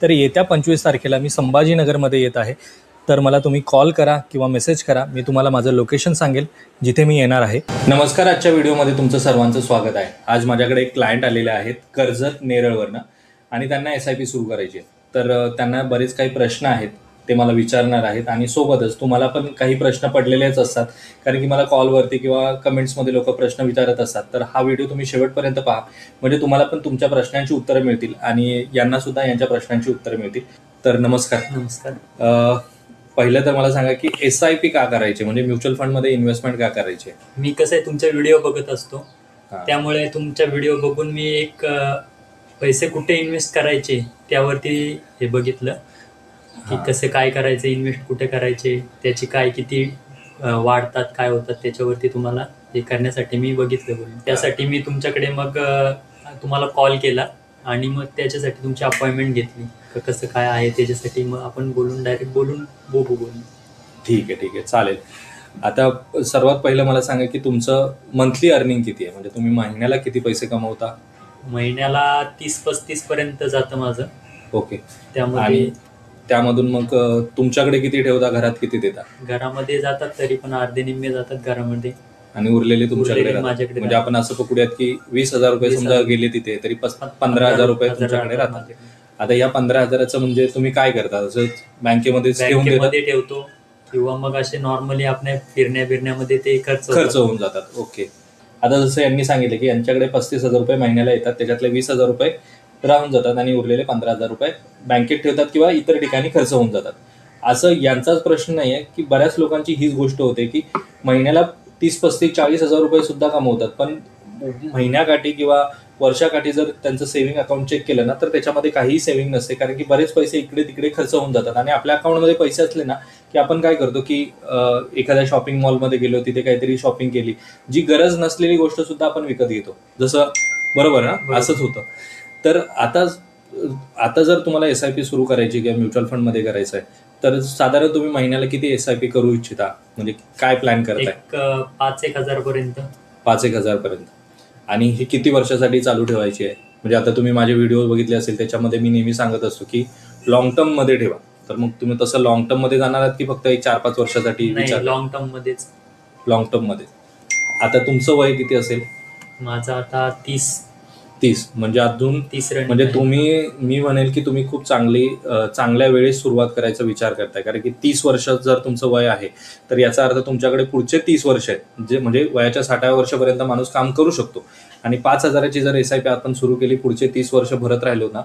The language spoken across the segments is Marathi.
तर येत्या 25 तारखेला मी संभाजीनगरमध्ये येत आहे. तर मला तुम्ही कॉल करा किंवा मेसेज करा, मी तुम्हाला माझं लोकेशन सांगेल जिथे मी येणार आहे. नमस्कार, आजच्या व्हिडिओमध्ये तुमचं सर्वांचं स्वागत आहे. आज माझ्याकडे एक क्लायंट आलेले आहेत कर्जत नेरळवरनं आणि त्यांना SIP सुरू करायची आहे. तर त्यांना बरेच काही प्रश्न आहेत ते मला विचारणार आहेत आणि सोबतच तुम्हाला पण काही प्रश्न पडलेलेच असतात, कारण की मला कॉलवरती किंवा कमेंट्समध्ये लोक प्रश्न विचारत असतात. तर हा व्हिडिओ तुम्ही शेवटपर्यंत पहा, म्हणजे तुम्हाला पण तुमच्या प्रश्नांची उत्तरं मिळतील आणि यांना सुद्धा यांच्या प्रश्नांची उत्तरं मिळतील. तर नमस्कार. नमस्कार. पहिलं तर मला सांगा की SIP का करायचे, म्हणजे म्युच्युअल फंडमध्ये इन्व्हेस्टमेंट का करायचे? मी कसं आहे, तुमचा व्हिडिओ बघत असतो, हा. त्यामुळे तुमचा व्हिडिओ बघून मी एक पैसे कुठे इन्व्हेस्ट करायचे त्यावरती हे बघितलं की हा. कसे काय करायचे, इन्व्हेस्ट कुठे करायचे, त्याची काय किती वाढतात काय होतात, त्याच्यावरती तुम्हाला हे करण्यासाठी मी बघितलं बोलून. त्यासाठी मी तुमच्याकडे मग तुम्हाला कॉल केला आणि मग त्याच्यासाठी तुमची अपॉइंटमेंट घेतली. कसं काय आहे त्याच्यासाठी मग आपण डायरेक्ट बोलून बोलून. ठीक आहे चालेल. आता सर्वात पहिलं मला सांगा की तुमचं मंथली अर्निंग किती आहे, म्हणजे तुम्ही महिन्याला किती पैसे कमवता? महिन्याला 30-35 पर्यंत जातं माझं. ओके. त्यामध्ये आणि त्यामधून मग तुमच्याकडे किती ठेवता, घरात किती देता? घरामध्ये जातात तरी पण अर्धे निम्मे जातात घरामध्ये आणि उरलेले तुमच्याकडे राहतात. माझ्याकडे म्हणजे आपण असं पकडूयात की 20,000 रुपये समजा गेले तिथे, तरी 15,000 रुपये तुमच्याकडे राहतात. आता या 15,000चं म्हणजे तुम्ही काय करता? जसं बँकेमध्ये ठेवतो किंवा मग असे नॉर्मली आपल्या फिरण्यामध्ये ते खर्च होऊन जातात. ओके. आता जसं यांनी सांगितलं की यांच्याकडे 35,000 रुपये महिन्याला येतात, त्याच्यातले 20,000 रुपये राहून जातात आणि उरलेले 15,000 रुपये बँकेत ठेवतात किंवा इतर ठिकाणी खर्च होऊन जातात. असं यांचाच प्रश्न नाही आहे की बऱ्याच लोकांची हीच गोष्ट होते की महिन्याला 30-35-40,000 रुपये सुद्धा कमवतात, पण महिन्याकाठी किंवा वर्षाकाठी जर त्यांचं सेव्हिंग अकाउंट चेक केलं ना तर त्याच्यामध्ये काहीही सेव्हिंग नसते, कारण की बरेच पैसे इकडे तिकडे खर्च होऊन जातात. आणि आपल्या अकाउंटमध्ये पैसे असले ना की आपण काय करतो की एखाद्या शॉपिंग मॉलमध्ये गेलो, तिथे काहीतरी शॉपिंग केली, जी गरज नसलेली गोष्ट सुद्धा आपण विकत घेतो. जसं बरोबर ना, असंच होतं. तर आता जर तुम्हाला SIP सुरू करायची किंवा म्युच्युअल फंडमध्ये करायचं आहे तर साधारण तुम्ही महिन्याला किती SIP करू इच्छिता, म्हणजे काय प्लॅन करताय? 5-1 हजार पर्यंत. 5-1 हजार पर्यंत. आणि ही किती वर्षासाठी चालू ठेवायची आहे? म्हणजे आता तुम्ही माझे व्हिडिओ बघितले असेल, त्याच्यामध्ये मी नेहमी सांगत असतो की लॉंग टर्म मध्ये ठेवा. तर मग तुम्ही तसं लॉंग टर्म मध्ये जाणार आहात की फक्त 4-5 वर्षासाठी विचार? लॉंग टर्म मध्येच. लॉंग टर्म मध्ये. आता तुमचं वय किती असेल? माझं आता 30. म्हणजे अजून 30 म्हणजे मी म्हणेल की तुम्ही खूप चांगल्या वेळेस सुरुवात करायचा विचार करताय, कारण की 30 वर्ष जर तुमचं वय आहे तर याचा अर्थ तुमच्याकडे पुढचे 30 वर्ष आहेत, जे म्हणजे वयाच्या 60व्या वर्षापर्यंत माणूस काम करू शकतो. आणि 5,000ची जर SIP आपण सुरू केली, पुढचे 30 वर्ष भरत राहिलो ना,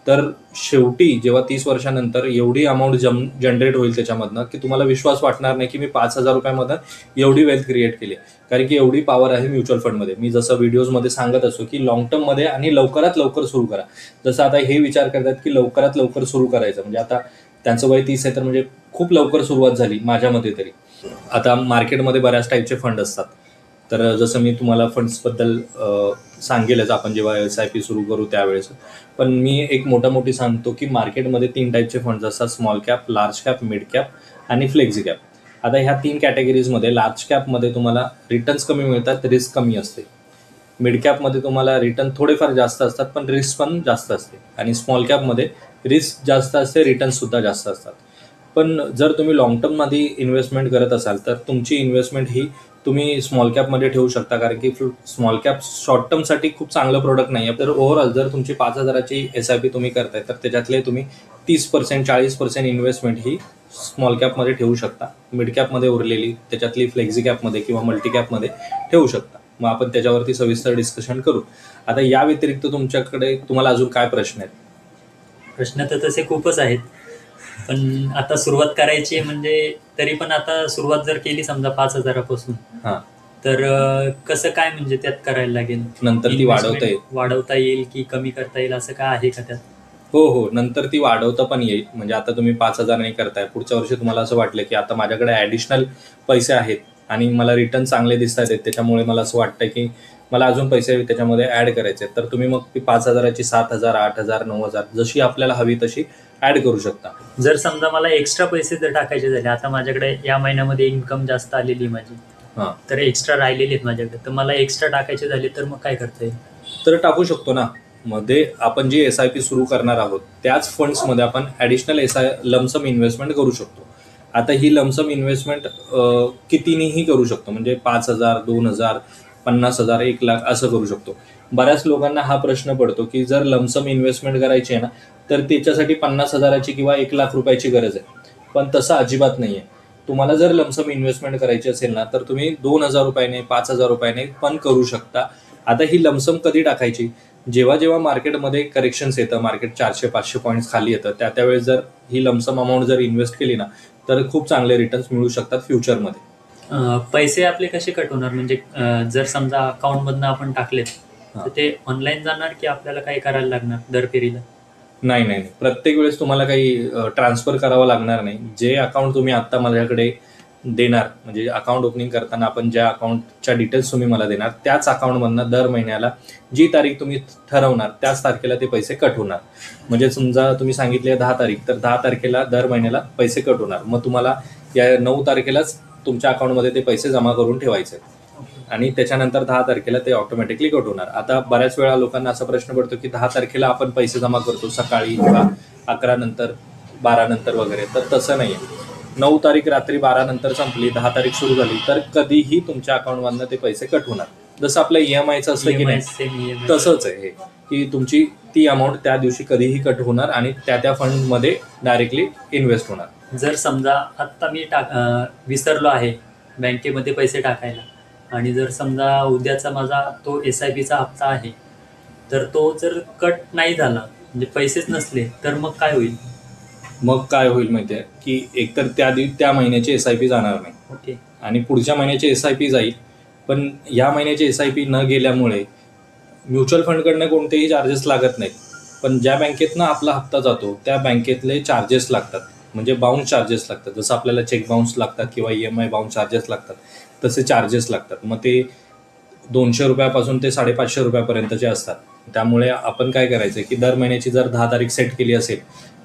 तर शेवटी जेव्हा 30 वर्षानंतर एवढी अमाऊंट जनरेट होईल त्याच्यामधनं की तुम्हाला विश्वास वाटणार नाही की मी 5,000 रुपयामध्ये एवढी वेल्थ क्रिएट केली, कारण की एवढी पॉवर आहे म्युच्युअल फंडमध्ये. मी जसं व्हिडिओजमध्ये सांगत असतो की लॉंग टर्ममध्ये आणि लवकरात लवकर सुरू करा. जसं आता हे विचार करतात की लवकरात लवकर सुरू करायचं, म्हणजे आता त्यांचं वय 30 आहे तर म्हणजे खूप लवकर सुरुवात झाली माझ्या मते तरी. आता मार्केटमध्ये बऱ्याच टाईपचे फंड असतात, तर जसं मी तुम्हाला फंड्सबद्दल सांगेलच आपण जेव्हा SIP सुरू करू त्यावेळेस. पण मी एक मोठी सांगतो की मार्केटमध्ये 3 टाईपचे फंड्स असतात: small cap, large cap, mid cap आणि फ्लेक्झी कॅप. आता ह्या 3 कॅटेगरीजमध्ये लार्ज कॅपमध्ये तुम्हाला रिटर्न्स कमी मिळतात, रिस्क कमी असते. मिड कॅपमध्ये तुम्हाला रिटर्न थोडेफार जास्त असतात पण रिस्क पण जास्त असते. आणि स्मॉल कॅपमध्ये रिस्क जास्त असते, रिटर्न्ससुद्धा जास्त असतात. पण जर तुम्ही लॉंग टर्ममध्ये इन्व्हेस्टमेंट करत असाल तर तुमची इन्व्हेस्टमेंट ही तुम्ही स्मॉल कॅपमध्ये ठेवू शकता, कारण की स्मॉल कॅप शॉर्ट टर्मसाठी खूप चांगलं प्रोडक्ट नाही आहे. तर ओव्हरऑल जर तुमची 5,000ची SIP तुम्ही करताय तर त्याच्यातले तुम्ही 30%-40% इन्व्हेस्टमेंट ही स्मॉल कॅपमध्ये ठेवू शकता. मिड कॅपमध्ये उरलेली त्याच्यातली फ्लेक्झी कॅपमध्ये किंवा मल्टी कॅपमध्ये ठेवू शकता. मग आपण त्याच्यावरती सविस्तर डिस्कशन करू. आता या व्यतिरिक्त तुम्हाला अजून काय प्रश्न आहेत? प्रश्न तर तसे खूपच आहेत, पण आता सुरुवात करायची म्हणजे तरी पण आता सुरुवात जर केली समजा 5,000पासून, तर कसं काय म्हणजे त्यात करायला लागेल? नंतर ती वाढवता येईल की कमी करता येईल, असं काय आहे का त्यात? हो, नंतर ती वाढवता पण येईल. म्हणजे आता तुम्ही 5,000 नाही करताय, पुढच्या वर्षी तुम्हाला असं वाटलं की आता माझ्याकडे ॲडिशनल पैसे आहेत आणि मला रिटर्न चांगले दिसत आहेत, त्याच्यामुळे मला असं वाटतं की मला अजून पैसे त्याच्यामध्ये ॲड करायचे, तर तुम्ही मग ती 5,000ची 7,000, 8,000, 9,000 जशी आपल्याला हवी तशी ॲड करू शकता. जर समजा मला एक्स्ट्रा पैसे जर टाकायचे झाले, आता माझ्याकडे या महिन्यामध्ये इन्कम जास्त आलेली माझी, तर एक्स्ट्रा राहिलेली आहेत माझ्याकडे, तर मला एक्स्ट्रा टाकायचे झाले तर मग काय करता येईल? तर टाकू शकतो ना. मध्ये आपण जी SIP सुरू करणार आहोत त्याच फंड्समध्ये आपण ॲडिशनल लमसम इन्व्हेस्टमेंट करू शकतो. आता ही लमसम इन्व्हेस्टमेंट कितीनीही करू शकतो, म्हणजे 5,000, 2,000, 50,000, 1,00,000 असं करू शकतो. बऱ्याच लोकांना हा प्रश्न पडतो की जर लमसम इन्व्हेस्टमेंट करायची आहे ना तर त्याच्यासाठी 50,000ची किंवा 1,00,000 रुपयाची गरज आहे, पण तसं अजिबात नाही आहे. तुम्हाला जर लमसम इन्व्हेस्टमेंट करायची असेल ना तर तुम्ही 2,000 रुपयाने, 5,000 रुपयाने पण करू शकता. आता ही लमसम कधी टाकायची? जेव्हा जेव्हा मार्केटमध्ये करेक्शन्स येतं, मार्केट 400-500 पॉईंट्स खाली येतं, त्यावेळेस जर ही लमसम अमाऊंट जर इन्व्हेस्ट केली ना तर खूप चांगले रिटर्न्स मिळू शकतात फ्युचरमध्ये. पैसे आपले कसे कट होणार? म्हणजे जर समजा अकाउंटमधनं आपण टाकलेत हा. तर ते ऑनलाईन जाणार की आपल्याला काही करायला लागणार दर फेरीला? नाही, प्रत्येक वेळेस तुम्हाला काही ट्रान्सफर करावं लागणार नाही. जे अकाउंट तुम्ही आत्ता माझ्याकडे देणार, म्हणजे अकाउंट ओपनिंग करताना आपण ज्या अकाउंटच्या डिटेल्स तुम्ही मला देणार त्याच अकाउंटमधनं दर महिन्याला जी तारीख तुम्ही ठरवणार त्याच तारखेला ते पैसे कट होणार. म्हणजे समजा तुम्ही सांगितले 10 तारीख, तर 10 तारखेला दर महिन्याला पैसे कट होणार. मग तुम्हाला या 9 तारखेलाच तुमच्या अकाउंटमध्ये ते पैसे जमा करून ठेवायचे आणि त्याच्यानंतर 10 तारखेला ते ऑटोमॅटिकली कट होणार. आता बऱ्याच वेळा लोकांना असा प्रश्न पडतो की 10 तारखेला आपण पैसे जमा करतो सकाळी किंवा 11 नंतर, 12 नंतर वगैरे, तर तसं नाही आहे. 9 तारीख रात्री 12 नंतर संपली, 10 तारीख सुरू झाली तर कधीही तुमच्या अकाउंटमधनं ते पैसे कट होणार. जसं आपलं EMIचं असतं की नाही, सेम तसंच आहे हे, की तुमची ती अमाऊंट त्या दिवशी कधीही कट होणार आणि त्या फंडमध्ये डायरेक्टली इन्व्हेस्ट होणार. जर समजा आत्ता मी विसरलो आहे बँकेमध्ये पैसे टाकायला आणि जर समजा उद्याचा माझा तो SIPचा हप्ता आहे तर तो जर कट नाही झाला, म्हणजे पैसेच नसले, तर मग काय होईल? मग काय होईल माहिती आहे की एकतर त्या महिन्याची SIP जाणार नाही. ओके. आणि पुढच्या महिन्याची SIP जाईल, पण या महिन्याची SIP न गेल्यामुळे म्युच्युअल फंडकडनं कोणतेही चार्जेस लागत नाहीत, पण ज्या बँकेतनं आपला हप्ता जातो त्या बँकेतले चार्जेस लागतात, म्हणजे बाउन्स चार्जेस लागतात. जसं आपल्याला चेक बाउन्स लागतात किंवा EMI बाउन्स चार्जेस लागतात तसे चार्जेस लागतात. मग ते 200 रुपयापासून ते 550 रुपयापर्यंतचे असतात. त्यामुळे आपण काय करायचं की दर महिन्याची जर 10 तारीख सेट केली असेल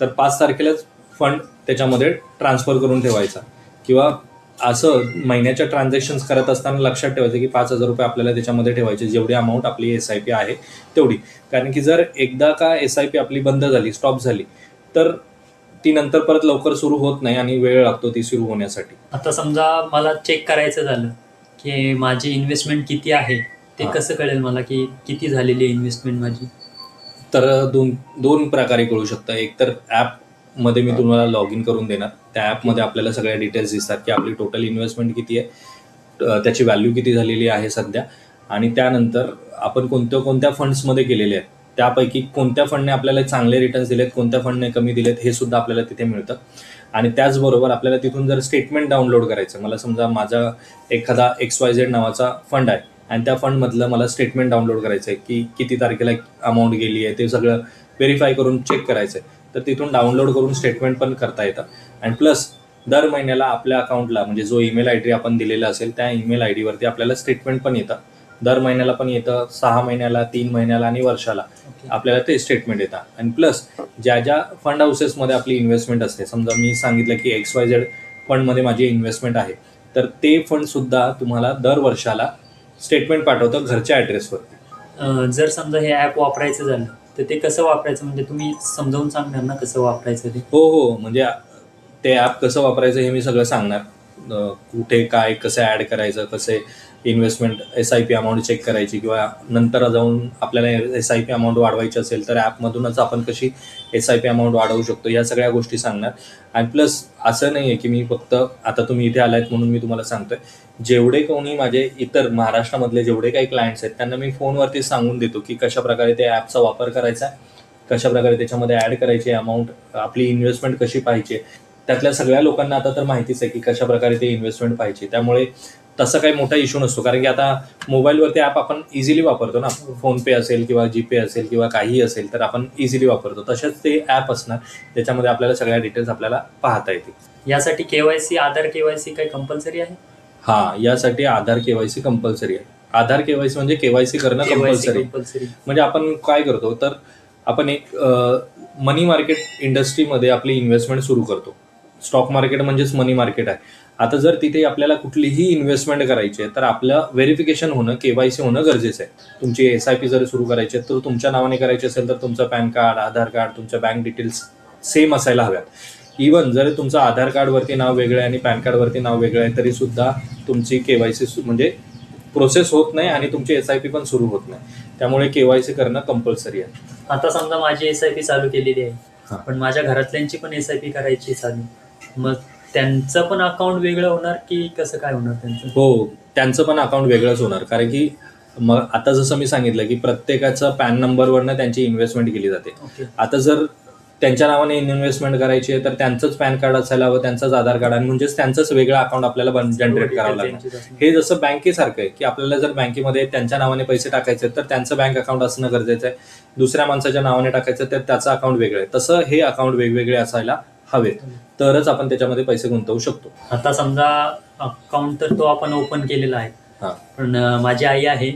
तर 5 तारखेलाच फंड त्याच्यामध्ये ट्रान्सफर करून ठेवायचा, किंवा असं महिन्याच्या ट्रान्झॅक्शन्स करत असताना लक्षात ठेवायचं की 5,000 रुपये आपल्याला त्याच्यामध्ये ठेवायचे, जेवढी अमाऊंट आपली SIP आहे तेवढी. कारण की जर एकदा का SIP आपली बंद झाली, स्टॉप झाली, तर ती नंतर परत लवकर सुरू होत नाही आणि वेळ लागतो ती सुरू होण्यासाठी. आता समजा मला चेक करायचं झालं की माझी इन्व्हेस्टमेंट किती आहे, ते कसं कळेल मला की किती झालेली आहे इन्व्हेस्टमेंट माझी? तर दोन प्रकारे कळू शकतं. एक तर ॲपमध्ये मी तुम्हाला लॉग इन करून देणार, त्या ॲपमध्ये आपल्याला सगळ्या डिटेल्स दिसतात की आपली टोटल इन्व्हेस्टमेंट किती आहे, त्याची व्हॅल्यू किती झालेली आहे सध्या, आणि त्यानंतर आपण कोणत्या फंड्समध्ये केलेले आहेत, त्यापैकी कोणत्या फंडने आपल्याला चांगले रिटर्न्स दिलेत, कोणत्या फंडने कमी दिलेत, हे सुद्धा आपल्याला तिथे मिळतं. आणि त्याचबरोबर आपल्याला तिथून जर स्टेटमेंट डाउनलोड करायचं, मला समजा माझा एखादा XYZ नावाचा फंड आहे आणि त्या फंडमधलं मला स्टेटमेंट डाउनलोड करायचं आहे की किती तारखेला अमाऊंट गेली आहे, ते सगळं व्हेरीफाय करून चेक करायचं आहे, तर तिथून डाउनलोड करून स्टेटमेंट पण करता येतं. आणि प्लस दर महिन्याला आपल्या अकाउंटला, म्हणजे जो ईमेल ID आपण दिलेला असेल त्या ईमेल ID वरती आपल्याला स्टेटमेंट पण येतं. दर महिन्याला पण येतं, 6 महिन्याला, 3 महिन्याला आणि वर्षाला आपल्याला ते स्टेटमेंट येतात. आणि प्लस ज्या फंड हाऊसेसमध्ये आपली इन्व्हेस्टमेंट असते, समजा मी सांगितलं की XYZ फंडमध्ये माझी इन्व्हेस्टमेंट आहे, तर ते फंडसुद्धा तुम्हाला दर वर्षाला स्टेटमेंट पाठवतं घरच्या ॲड्रेसवरती. जर समजा हे ॲप वापरायचं झालं तर ते कसं वापरायचं, म्हणजे तुम्ही समजावून सांगणार ना कसं वापरायचं ते? हो, म्हणजे ते ॲप कसं वापरायचं हे मी सगळं सांगणार. कुठे काय कसं ॲड करायचं, कसे इन्व्हेस्टमेंट SIP अमाऊंट चेक करायची, किंवा नंतर जाऊन आपल्याला SIP अमाऊंट वाढवायची असेल तर ॲपमधूनच आपण कशी SIP अमाऊंट वाढवू शकतो, या सगळ्या गोष्टी सांगणार. आणि प्लस असं नाही आहे की मी फक्त आता तुम्ही इथे आलायत म्हणून मी तुम्हाला सांगतोय, जेवढे कोणी माझे इतर महाराष्ट्रामधले जेवढे काही क्लायंट्स आहेत त्यांना मी फोनवरती सांगून देतो की कशाप्रकारे त्या ॲपचा वापर करायचा, कशाप्रकारे त्याच्यामध्ये ॲड करायची अमाऊंट, आपली इन्व्हेस्टमेंट कशी पाहिजे. त्यातल्या सगळ्या लोकांना आता तर माहितीच आहे की कशाप्रकारे ते इन्व्हेस्टमेंट पाहिजे, त्यामुळे तसा काही मोठा इश्यू नसतो. कारण की आता मोबाईलवरती ॲप आपण इझिली वापरतो ना, फोनपे असेल किंवा जीपे असेल किंवा काहीही असेल तर आपण इझिली वापरतो, तसेच ते ॲप असणार त्याच्यामध्ये आपल्याला सगळ्या डिटेल्स आपल्याला पाहता येतील. यासाठी KYC, आधार KYC काही कंपल्सरी आहे? हां, यासाठी आधार KYC कंपल्सरी आहे. आधार KYC म्हणजे KYC करणं कंपल्सरी. म्हणजे आपण काय करतो तर आपण एक मनी मार्केट इंडस्ट्रीमध्ये आपली इन्व्हेस्टमेंट सुरू करतो. स्टॉक मार्केट म्हणजेच मनी मार्केट आहे. आता जर तिथे आपल्याला कुठलीही इन्व्हेस्टमेंट करायची आहे तर आपलं व्हेरिफिकेशन होणं, KYC होणं गरजेचं आहे. तुमची SIP जर सुरू करायची आहे तर तुमच्या नावाने करायची असेल तर तुमचं पॅन कार्ड, आधार कार्ड, तुमच्या बँक डिटेल्स सेम असायला हव्यात. इवन जर तुमचं आधार कार्डवरती नाव वेगळं आहे आणि पॅन कार्डवरती नाव वेगळं आहे तरी सुद्धा तुमची KYC म्हणजे प्रोसेस होत नाही आणि तुमची SIP पण सुरू होत नाही. त्यामुळे KYC करणं कंपल्सरी आहे. आता समजा माझी SIP चालू केलेली हा. आहे, पण माझ्या घरातल्यांची पण SIP करायची चालू, मग त्यांचं पण अकाउंट वेगळं होणार की कसं काय होणार त्यांचं? हो, त्यांचं पण अकाउंट वेगळंच होणार, कारण की मग आता जसं मी सांगितलं की प्रत्येकाचं पॅन नंबरवरनं त्यांची इन्व्हेस्टमेंट केली जाते. ओके. आता जर त्यांच्या नावाने इन्व्हेस्टमेंट करायची आहे तर त्यांचंच पॅन कार्ड असायला हवं, त्यांचंच आधार कार्ड, आणि म्हणजेच त्यांचंच वेगळं अकाउंट आपल्याला जनरेट करावं लागणार. त्यांचीच असणार. हे जसं बँकेसारखं आहे की आपल्याला जर बँकेमध्ये त्यांच्या नावाने पैसे टाकायचे तर त्यांचं बँक अकाउंट असणं गरजेचं आहे, दुसऱ्या माणसाच्या नावाने टाकायचं तर त्याचं अकाउंट वेगळं आहे. तसं हे अकाउंट वेगवेगळे असायला हवेत, तरच आपण त्याच्यामध्ये पैसे गुंतवू शकतो. आता समजा अकाउंट तर तो आपण ओपन केलेला आहे, हा. पण माझी आई आहे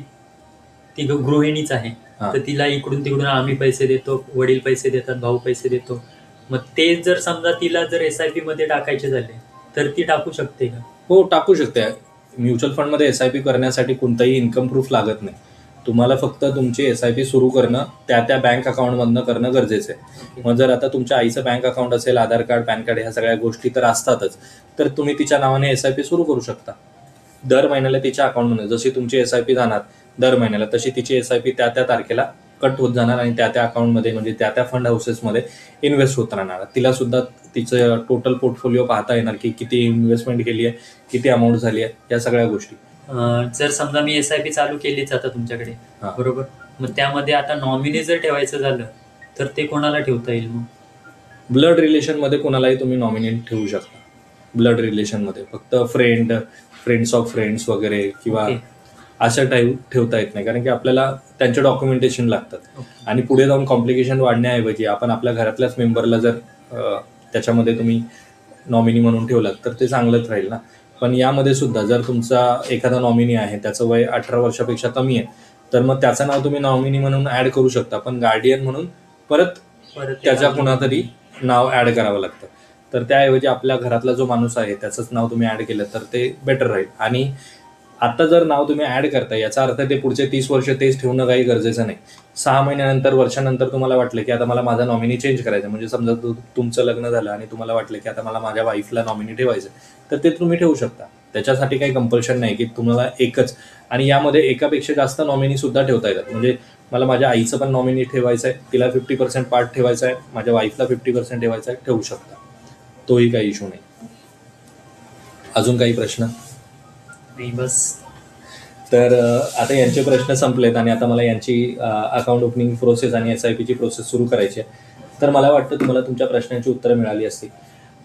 ती गृहिणीच आहे, हा. तर तिला इकडून तिकडून आम्ही पैसे देतो, वडील पैसे देतात, भाऊ पैसे देतो. मग ते जर समजा तिला जर SIP मध्ये टाकायचे झाले तर ती टाकू शकते का? हो, टाकू शकते. म्युच्युअल फंडमध्ये SIP करण्यासाठी कोणताही इन्कम प्रूफ लागत नाही. तुम्हाला फक्त तुमची SIP सुरू करणं त्या बँक अकाउंटमधनं करणं गरजेचं आहे. मग जर आता तुमच्या आईचं बँक अकाउंट असेल, आधार कार्ड, पॅन कार्ड, ह्या सगळ्या गोष्टी तर असतातच, तर तुम्ही तिच्या नावाने SIP सुरू करू शकता. दर महिन्याला तिच्या अकाउंटमध्ये जशी तुमची SIP जाणार दर महिन्याला, तशी तिची SIP त्या तारखेला कट होत जाणार आणि त्या अकाउंटमध्ये म्हणजे त्या फंड हाऊसेसमध्ये इन्व्हेस्ट होत राहणार. तिला सुद्धा तिचं टोटल पोर्टफोलिओ पाहता येणार की किती इन्व्हेस्टमेंट केली आहे, किती अमाऊंट झाली आहे, या सगळ्या गोष्टी. जर समजा मी SIP चालू केलीच आता तुमच्याकडे, हा. बरोबर, मग त्यामध्ये आता नॉमिनी जर ठेवायचं झालं तर ते कोणाला ठेवता येईल? मग ब्लड रिलेशनमध्ये कोणालाही तुम्ही नॉमिनेट ठेवू शकता. ब्लड रिलेशनमध्ये फक्त फ्रेंड्स ऑफ फ्रेंड्स वगैरे किंवा ओके. अशा टाईप ठेवता येत नाही, कारण की आपल्याला त्यांचे डॉक्युमेंटेशन लागतात. ओके. आणि पुढे जाऊन कॉम्प्लिकेशन वाढण्याऐवजी आपण आपल्या घरातल्याच मेंबरला जर त्याच्यामध्ये तुम्ही नॉमिनी म्हणून ठेवलात तर ते चांगलंच राहील ना. पण यामध्ये सुद्धा जर तुमचा एखादा नॉमिनी आहे, त्याचं वय 18 वर्षापेक्षा कमी आहे, तर मग त्याचं नाव तुम्ही नॉमिनी म्हणून ॲड करू शकता, पण गार्डियन म्हणून परत त्याच्या कुणातरी नाव ॲड करावं लागतं. तर त्याऐवजी आपल्या घरातला जो माणूस आहे त्याचंच नाव तुम्ही ॲड केलं तर ते बेटर राहील. आणि आता जर नाव तुम्ही ॲड करताय याचा अर्थ ते पुढचे 30 वर्ष तेच ठेवणं काही गरजेचं नाही. 6 महिन्यानंतर, वर्षानंतर तुम्हाला वाटलं की आता मला माझा नॉमिनी चेंज करायचा, म्हणजे समजा तुमचं लग्न झालं आणि तुम्हाला वाटलं की आता मला माझ्या वाईफला नॉमिनी ठेवायचं, तर ते तुम्ही ठेवू शकता. त्याच्यासाठी काही कंपल्शन नाही की तुम्हाला एकच, आणि यामध्ये एकापेक्षा जास्त नॉमिनी सुद्धा ठेवता येतात. म्हणजे मला माझ्या आईचं पण नॉमिनी ठेवायचं आहे, तिला 50% पार्ट ठेवायचा आहे, माझ्या वाईफला 50% ठेवायचा आहे, ठेवू शकता. तोही काही इश्यू नाही. अजून काही प्रश्न? नाही, बस. तर आता यांचे प्रश्न संपलेत आणि आता मला यांची अकाउंट ओपनिंग प्रोसेस आणि SIPची प्रोसेस सुरू करायची आहे. तर मला वाटतं तुम्हाला तुमच्या प्रश्नांची उत्तरं मिळाली असतील.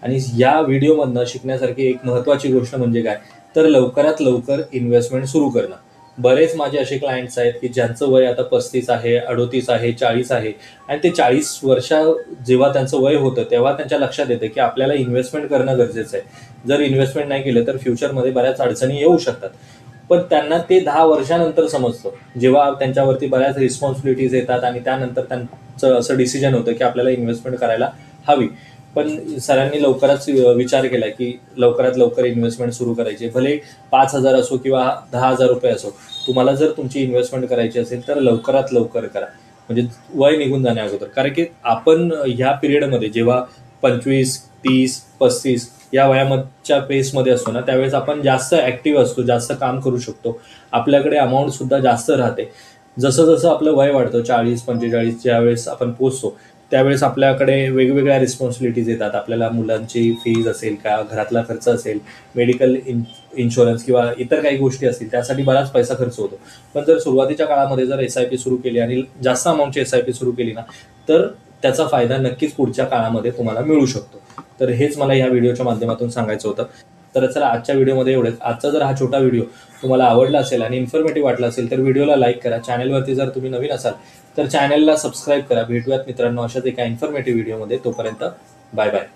आणि या व्हिडिओमधनं शिकण्यासारखी एक महत्त्वाची गोष्ट म्हणजे काय, तर लवकरात लवकर इन्व्हेस्टमेंट सुरू करणं. बरेच माझे असे क्लायंट्स आहेत की ज्यांचं वय आता 35 आहे, 38 आहे, 40 आहे, आणि ते 40 वर्ष जेव्हा त्यांचं वय होतं तेव्हा त्यांच्या लक्षात येतं की आपल्याला इन्व्हेस्टमेंट करणं गरजेचं आहे. जर इन्व्हेस्टमेंट नाही केलं तर फ्युचरमध्ये बऱ्याच अडचणी येऊ शकतात. पण त्यांना ते 10 वर्षानंतर समजतं, जेव्हा त्यांच्यावरती बऱ्याच रिस्पॉन्सिबिलिटीज येतात आणि त्यानंतर त्यांचं असं डिसिजन होतं की आपल्याला इन्व्हेस्टमेंट करायला हवी. पण सरांनी लवकरच विचार केला की लवकरात लवकर इन्व्हेस्टमेंट सुरू करायची. भले 5,000 असो किंवा 10,000 रुपये असो, तुम्हाला जर तुमची इन्व्हेस्टमेंट करायची असेल तर लवकरात लवकर करा, म्हणजे वय निघून जाण्या अगोदर. कारण की आपण ह्या पिरियडमध्ये जेव्हा 25, 30, 35 या वयाच्या पेसमध्ये असतो ना, त्यावेळेस आपण जास्त ॲक्टिव्ह असतो, जास्त काम करू शकतो, आपल्याकडे अमाऊंटसुद्धा जास्त राहते. जसं जसं आपलं वय वाढतं, 40-45 ज्यावेळेस आपण पोचतो त्यावेळेस आपल्याकडे वेगवेगळ्या रिस्पॉन्सिबिलिटीज येतात. आपल्याला मुलांची फीज असेल का, घरातला खर्च असेल, मेडिकल इन्शुरन्स किंवा इतर काही गोष्टी असतील, त्यासाठी बराच पैसा खर्च होतो. पण जर सुरुवातीच्या काळामध्ये जर SIP सुरू केली आणि जास्त अमाऊंटची SIP सुरू केली ना, तर त्याचा फायदा नक्कीच पुढच्या काळामध्ये तुम्हाला मिळू शकतो. तर हेच मला या व्हिडिओच्या माध्यमातून सांगायचं होतं. तर चला, आजच्या व्हिडिओमध्ये एवढंच. आजचा जर हा छोटा व्हिडिओ तुम्हाला आवडला असेल आणि इन्फॉर्मेटिव्ह वाटला असेल तर व्हिडिओला लाईक करा. चॅनलवरती जर तुम्ही नवीन असाल तर चॅनलला सबस्क्राईब करा. भेटूयात मित्रांनो अशाच एका इन्फॉर्मेटिव्ह व्हिडिओमध्ये. तोपर्यंत बाय बाय.